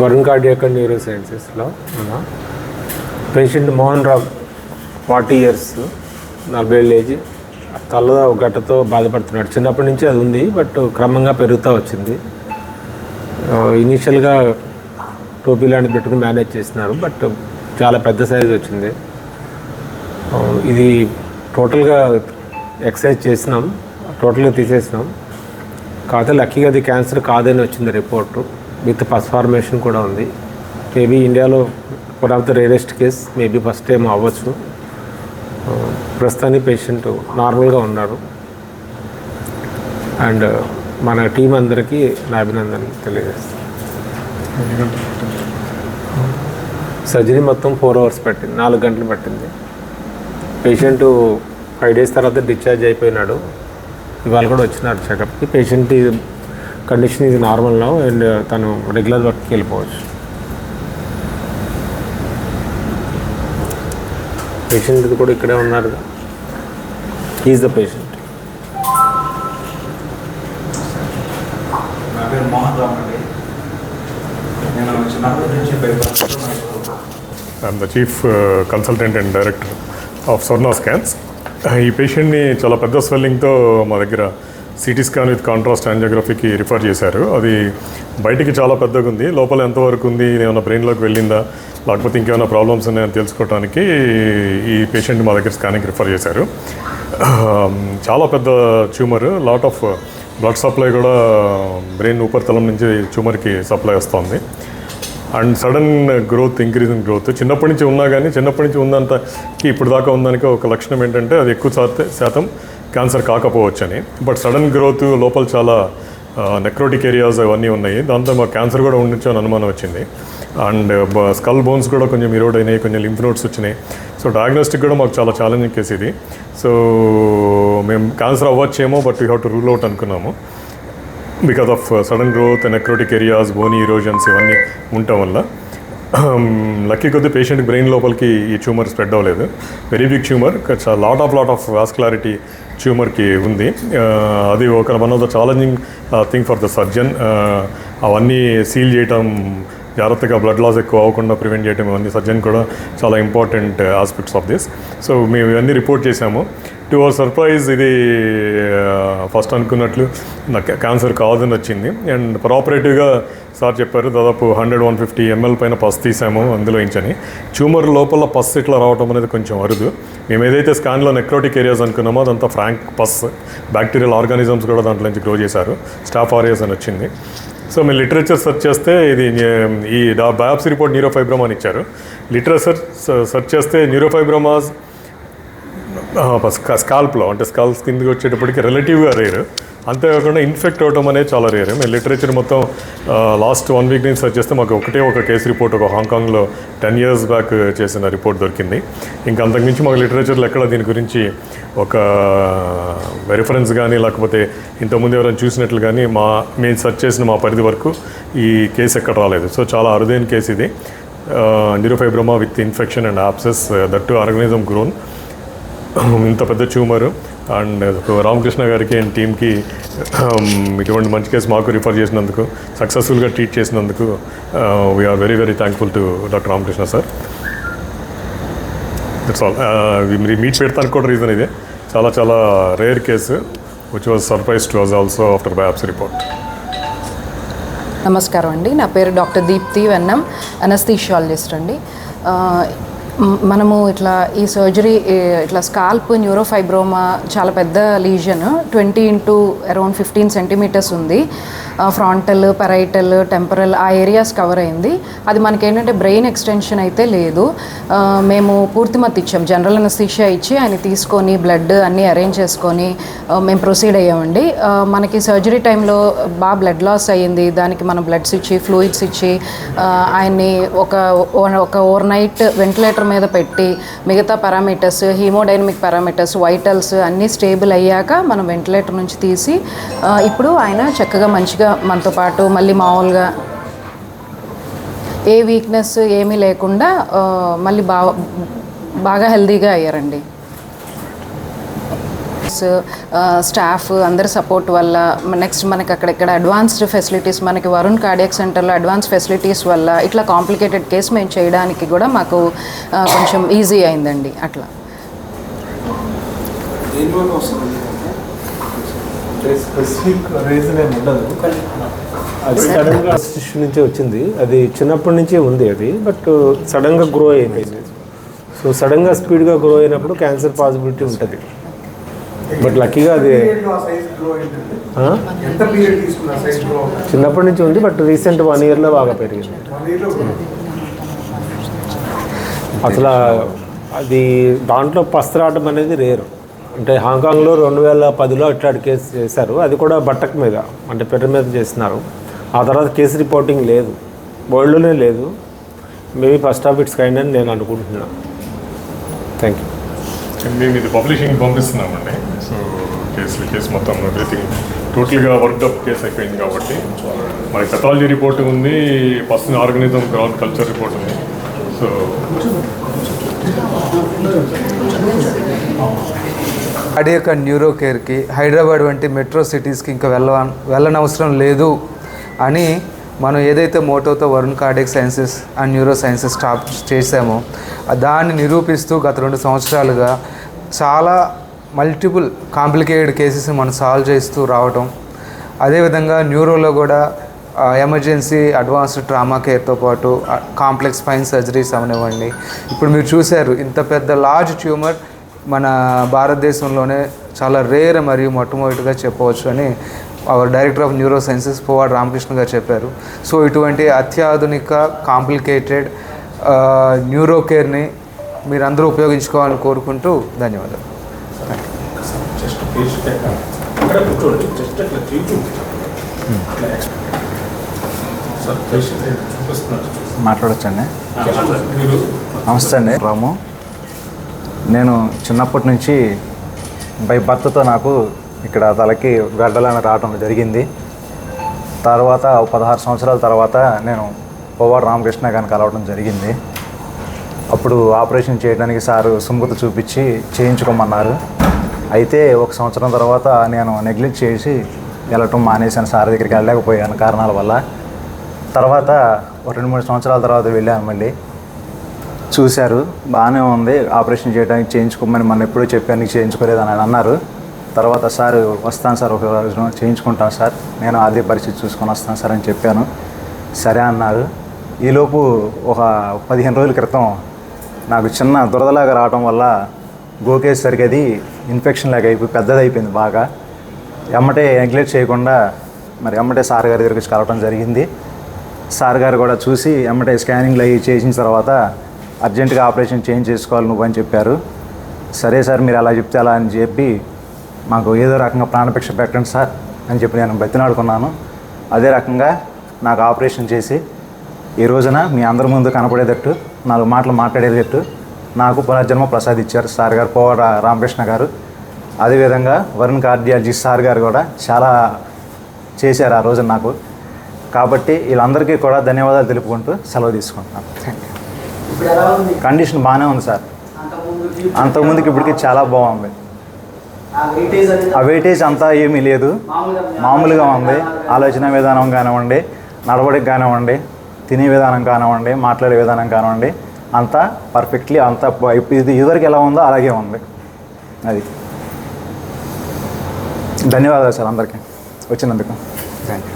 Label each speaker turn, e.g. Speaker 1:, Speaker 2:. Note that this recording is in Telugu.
Speaker 1: వరుణ్ కార్డియాక్ అండ్ న్యూరో సైన్సెస్లో ఉన్న పేషెంట్ మోహన్ రావు 40 years 40 ఏళ్ళ ఏజ్ తల గడ్డతో బాధపడుతున్నాడు. చిన్నప్పటి నుంచి అది ఉంది, బట్ క్రమంగా పెరుగుతూ వచ్చింది. ఇనీషియల్గా టోపీ లాంటిది పెట్టుకుని మేనేజ్ చేస్తున్నారు, బట్ చాలా పెద్ద సైజ్ వచ్చింది. ఇది టోటల్గా ఎక్సర్సైజ్ చేసినాం, టోటల్గా తీసేసినాం. కాకపోతే లక్కీగా అది క్యాన్సర్ కాదని వచ్చింది రిపోర్టు, విత్ పస్ ఫార్మేషన్ కూడా ఉంది. మేబీ ఇండియాలో one of the rarest case, maybe first time అవ్వచ్చు. ప్రస్తుతానికి పేషెంట్ నార్మల్గా ఉన్నారు. అండ్ మన టీం అందరికీ నా అభినందనలు తెలియజేస్తాను. సర్జరీ మొత్తం 4 hours పట్టింది, 4 గంటలు పట్టింది. పేషెంట్ 5 days తర్వాత డిశ్చార్జ్ అయిపోయినాడు. ఇవాళ కూడా వచ్చినాడు చెకప్కి. పేషెంట్ కండిషన్ ఇది నార్మల్ నౌ అండ్ తను రెగ్యులర్ వర్క్కి వెళ్ళిపోవచ్చు. పేషెంట్ కూడా ఇక్కడే ఉన్నారు. Is the patient.
Speaker 2: నా పేరు మోహన్ రావు అండి. నేను చిన్నప్పటి నుంచి
Speaker 3: I'm the chief consultant and director of Swarna Scans. ఈ పేషెంట్ని చాలా పెద్ద స్వెల్లింగ్తో మా దగ్గర సిటీ స్కాన్ విత్ కాంట్రాస్ట్ యాంజియోగ్రఫీకి రిఫర్ చేశారు. అది బయటికి చాలా పెద్దగా ఉంది, లోపల ఎంతవరకు ఉంది, ఏమైనా బ్రెయిన్లోకి వెళ్ళిందా, లేకపోతే ఇంకేమైనా ప్రాబ్లమ్స్ ఉన్నాయని తెలుసుకోవడానికి ఈ పేషెంట్ మా దగ్గర స్కానింగ్ రిఫర్ చేశారు. చాలా పెద్ద tumour, lot of blood supply కూడా బ్రెయిన్ ఉపరితలం నుంచి ట్యూమర్కి సప్లై వస్తుంది. And sudden growth, increasing growth చిన్నప్పటి నుంచి ఉన్నా కానీ చిన్నప్పటి నుంచి ఉందంతకి ఇప్పుడు దాకా ఉందానికి ఒక లక్షణం ఏంటంటే అది ఎక్కువ శాతం క్యాన్సర్ కాకపోవచ్చని. బట్ సడన్ గ్రోత్ లోపల చాలా నెక్రోటిక్ ఏరియాస్ అవన్నీ ఉన్నాయి. దాంతో మాకు క్యాన్సర్ కూడా ఉండొచ్చు అని అనుమానం వచ్చింది. అండ్ స్కల్ బోన్స్ కూడా కొంచెం ఇరోడ్ అయినాయి, కొంచెం లింఫ్ నోడ్స్ వచ్చినాయి. సో డయాగ్నోస్టిక్ కూడా మాకు చాలా ఛాలెంజింగ్ కేసు ఇది. సో మేము క్యాన్సర్ అవ్వచ్చేమో, but we have to rule out అనుకున్నాము. Because of sudden growth, necrotic areas, bony erosions ఇవన్నీ ఉండటం వల్ల లక్కీ కొద్ది పేషెంట్ బ్రెయిన్ లోపలికి ఈ ట్యూమర్ స్ప్రెడ్ అవ్వలేదు. Very big tumour, lot of vascularity ట్యూమర్కి ఉంది. అది ఒక one of the challenging thing for the surgeon. అవన్నీ సీల్ చేయటం, జాగ్రత్తగా బ్లడ్ లాస్ ఎక్కువ అవ్వకుండా ప్రివెంట్ చేయడం, ఇవన్నీ సర్జన్ కూడా చాలా important aspects of this. So మేము ఇవన్నీ రిపోర్ట్ చేసాము. టు అవర్ సర్ప్రైజ్ ఇది ఫస్ట్ అనుకున్నట్లు నాకు క్యాన్సర్ కాదని వచ్చింది. అండ్ ప్రాపరేటివ్గా సార్ చెప్పారు దాదాపు 100-150 ml పైన పస్ తీసాము అందులో ఇంచని. ట్యూమర్ లోపల పస్ ఇట్లా రావడం అనేది కొంచెం అరుదు. మేము ఏదైతే స్కాన్లో నెక్రోటిక్ ఏరియాస్ అనుకున్నామో అదంతా ఫ్రాంక్ పస్, బ్యాక్టీరియల్ ఆర్గానిజమ్స్ కూడా దాంట్లో నుంచి గ్రో చేశారు. స్టాఫ్ ఆరియాస్ అని వచ్చింది. సో మేము లిటరేచర్ సెర్చ్ చేస్తే ఇది ఈ బయాప్సీ రిపోర్ట్ న్యూరోఫైబ్రోమా అని ఇచ్చారు. లిటరేచర్ సెర్చ్ చేస్తే న్యూరోఫైబ్రోమాస్ స్కాల్ప్లో, అంటే స్కాల్స్ కిందకి వచ్చేటప్పటికి రిలేటివ్గా రేరు. అంతేకాకుండా ఇన్ఫెక్ట్ అవడం అనేది చాలా రేరు. మేము లిటరేచర్ మొత్తం లాస్ట్ 1 week నుంచి సెర్చ్ చేస్తే మాకు ఒక కేసు రిపోర్ట్ ఒక హాంకాంగ్లో 10 years బ్యాక్ చేసిన రిపోర్ట్ దొరికింది. ఇంకా అంతకుమించి మాకు లిటరేచర్లో ఎక్కడ దీని గురించి ఒక రెఫరెన్స్ కానీ లేకపోతే ఇంతకుముందు ఎవరైనా చూసినట్లు కానీ మేము సెర్చ్ చేసిన మా పరిధి వరకు ఈ కేసు ఎక్కడ రాలేదు. సో చాలా అరుదైన కేసు ఇది. Neurofibroma with infection and abscess, that to organism grown. ఇంత పెద్ద ట్యూమరు. అండ్ రామకృష్ణ గారికి అండ్ టీమ్కి ఇటువంటి మంచి కేసు మాకు రిఫర్ చేసినందుకు, సక్సెస్ఫుల్గా ట్రీట్ చేసినందుకు we are very very thankful to doctor Ramakrishna sir. That's all. మీరు మీట్ పెడతానికి కూడా రీజన్ ఇదే. చాలా rare case which was surprise to us also after biopsy report.
Speaker 4: నమస్కారం అండి, నా పేరు డాక్టర్ దీప్తి వెన్నం, అనస్థీషియాలజిస్ట్ అండి. మనము ఇట్లా ఈ సర్జరీ ఇట్లా స్కాల్ప్ న్యూరోఫైబ్రోమా చాలా పెద్ద లీజన్, 20 into around 15 centimeters ఉంది. ఫ్రాంటల్, పెరైటల్, టెంపరల్ ఆ ఏరియాస్ కవర్ అయింది. అది మనకేంటంటే బ్రెయిన్ ఎక్స్టెన్షన్ అయితే లేదు. మేము పూర్తి మత్తు ఇచ్చాం, జనరల్ అనస్థీషియా ఇచ్చి ఆయన తీసుకొని బ్లడ్ అన్నీ అరేంజ్ చేసుకొని మేము ప్రొసీడ్ అయ్యామండి. మనకి సర్జరీ టైంలో బాగా బ్లడ్ లాస్ అయ్యింది. దానికి మనం బ్లడ్స్ ఇచ్చి, ఫ్లూయిడ్స్ ఇచ్చి ఆయన్ని ఒక ఓవర్ నైట్ వెంటిలేటర్ మీద పెట్టి మిగతా పారామీటర్స్, హీమోడైనమిక్ పారామీటర్స్, వైటల్స్ అన్నీ స్టేబుల్ అయ్యాక మనం వెంటిలేటర్ నుంచి తీసి ఇప్పుడు ఆయన చక్కగా మంచిగా మనతో పాటు మళ్ళీ మామూలుగా ఏ వీక్నెస్ ఏమీ లేకుండా మళ్ళీ బాగా హెల్తీగా అయ్యారండి. డాక్టర్స్, స్టాఫ్ అందరి సపోర్ట్ వల్ల, నెక్స్ట్ మనకి అక్కడెక్కడ అడ్వాన్స్డ్ ఫెసిలిటీస్, మనకి వరుణ్ కార్డియాక్ సెంటర్లో అడ్వాన్స్ ఫెసిలిటీస్ వల్ల ఇట్లా కాంప్లికేటెడ్ కేసు మేము చేయడానికి కూడా మాకు కొంచెం ఈజీ అయిందండి. అట్లా
Speaker 1: స్పెసిఫిక్ రీజన్ ఏమి ఉండదు, అది సడన్గా ఇష్యూ నుంచే వచ్చింది. అది చిన్నప్పటి నుంచే ఉంది అది, బట్ సడన్గా గ్రో అయింది. సో సడన్గా స్పీడ్గా గ్రో అయినప్పుడు క్యాన్సర్ పాసిబిలిటీ ఉంటుంది. బట్ లక్కీగా అది చిన్నప్పటి నుంచి ఉంది, బట్ రీసెంట్ 1 yearలో బాగా పెరిగింది. అసలు అది దాంట్లో పస్తరాటం అనేది రేరు. అంటే హాంకాంగ్లో 2010లో ఇట్లాంటి కేసు చేశారు, అది కూడా బట్టక్ మీద అంటే పెద్ద మీద చేస్తున్నారు. ఆ తర్వాత కేసు రిపోర్టింగ్ లేదు, వరల్డ్లోనే లేదు. Maybe first of it's kind అని నేను అనుకుంటున్నాను. Thank you.
Speaker 3: మేము ఇది పబ్లిషింగ్ పంపిస్తున్నామండి. సో కేసు మొత్తం ఎవ్రీథింగ్ టోటల్గా వర్క్అప్ కేసు అయిపోయింది కాబట్టి మనకి పెథాలజీ రిపోర్ట్ ఉంది, personal organism ground culture report ఉంది. సో
Speaker 2: కార్డియాక్ అండ్ న్యూరో కేర్కి హైదరాబాద్ వంటి మెట్రో సిటీస్కి ఇంకా వెళ్ళనవసరం లేదు అని మనం ఏదైతే మోటోతో Varun cardiac sciences and neuro sciences start చేశామో దాన్ని నిరూపిస్తూ గత 2 సంవత్సరాలుగా చాలా మల్టిపుల్ కాంప్లికేటెడ్ కేసెస్ మనం సాల్వ్ చేస్తూ రావటం, అదేవిధంగా న్యూరోలో కూడా ఎమర్జెన్సీ అడ్వాన్స్డ్ ట్రామా కేర్తో పాటు కాంప్లెక్స్ స్పైన్ సర్జరీస్ అవనివ్వండి. ఇప్పుడు మీరు చూశారు, ఇంత పెద్ద లార్జ్ ట్యూమర్ మన భారతదేశంలోనే చాలా రేర్ మరియు మొట్టమొదటిగా చెప్పవచ్చు అని our director of neuro sciences పోవాడ్ రామకృష్ణ గారు చెప్పారు. సో ఇటువంటి అత్యాధునిక కాంప్లికేటెడ్ న్యూరో కేర్ని మీరందరూ ఉపయోగించుకోవాలని కోరుకుంటూ ధన్యవాదాలు.
Speaker 5: మాట్లాడొచ్చండి. నమస్తే అండి, రాము. నేను చిన్నప్పటి నుంచి బై బర్త్తో నాకు ఇక్కడ తలకి గడ్డలని రావడం జరిగింది. తర్వాత 16 సంవత్సరాల తర్వాత నేను పోవాడు రామకృష్ణ గారిని కలవడం జరిగింది. అప్పుడు ఆపరేషన్ చేయడానికి సారు సుముఖత చూపించి చేయించుకోమన్నారు. అయితే 1 సంవత్సరం తర్వాత నేను నెగ్లెక్ట్ చేసి వెళ్ళటం మానేశాను, సార్ దగ్గరికి వెళ్ళలేకపోయాను కారణాల వల్ల. తర్వాత 2-3 సంవత్సరాల తర్వాత వెళ్ళాను, మళ్ళీ చూశారు, బాగానే ఉంది, ఆపరేషన్ చేయడానికి చేయించుకోమని మనం ఎప్పుడూ చెప్పాను, నీకు చేయించుకోలేదని ఆయన అన్నారు. తర్వాత సార్ వస్తాను సార్, ఒక రోజు చేయించుకుంటాను సార్, నేను అదే పరిస్థితి చూసుకొని వస్తాను సార్ అని చెప్పాను. సరే అన్నారు. ఈలోపు ఒక 15 రోజుల క్రితం నాకు చిన్న దురదలాగా రావడం వల్ల గోకేసరికి అది ఇన్ఫెక్షన్ లాగా అయిపోయి పెద్దదైపోయింది బాగా. ఎమ్మటే నెగ్లెక్ట్ చేయకుండా మరి ఎమ్మటే సార్ గారి దగ్గరికి కలవడం జరిగింది. సార్ గారు కూడా చూసి ఎమ్మటే స్కానింగ్లు అవి చేసిన తర్వాత అర్జెంటుగా ఆపరేషన్ చేంజ్ చేసుకోవాలి నువ్వు అని చెప్పారు. సరే సార్, మీరు అలా చెప్తే అలా అని చెప్పి మాకు ఏదో రకంగా ప్రాణభిక్ష పెట్టండి సార్ అని చెప్పి నేను బతినాడుకున్నాను. అదే రకంగా నాకు ఆపరేషన్ చేసి ఈ రోజున మీ అందరి ముందు కనపడేటట్టు 4 మాటలు మాట్లాడేటట్టు నాకు పునర్జన్మ ప్రసాదించారు సార్ గారు, పోవాడ రామకృష్ణ గారు. అదేవిధంగా వరుణ్ కార్డియాలజిస్ట్ సార్ గారు కూడా చాలా చేశారు ఆ రోజు నాకు. కాబట్టి వీళ్ళందరికీ కూడా ధన్యవాదాలు తెలుపుకుంటూ సెలవు తీసుకుంటున్నాను. Thank you. కండిషన్ బాగానే ఉంది సార్, అంతకుముందుకి ఇప్పటికి చాలా బాగుంది. ఆ వెయిటేజ్ అంతా ఏమీ లేదు, మామూలుగా ఉంది. ఆలోచన విధానం కానివ్వండి, నడవడికి కానివ్వండి, తినే విధానం కానివ్వండి, మాట్లాడే విధానం కానివ్వండి, అంతా పర్ఫెక్ట్లీ అంతా ఇది ఇదివరకు ఎలా ఉందో అలాగే ఉంది. అది ధన్యవాదాలు సార్ అందరికీ వచ్చినందుకు. Thank you.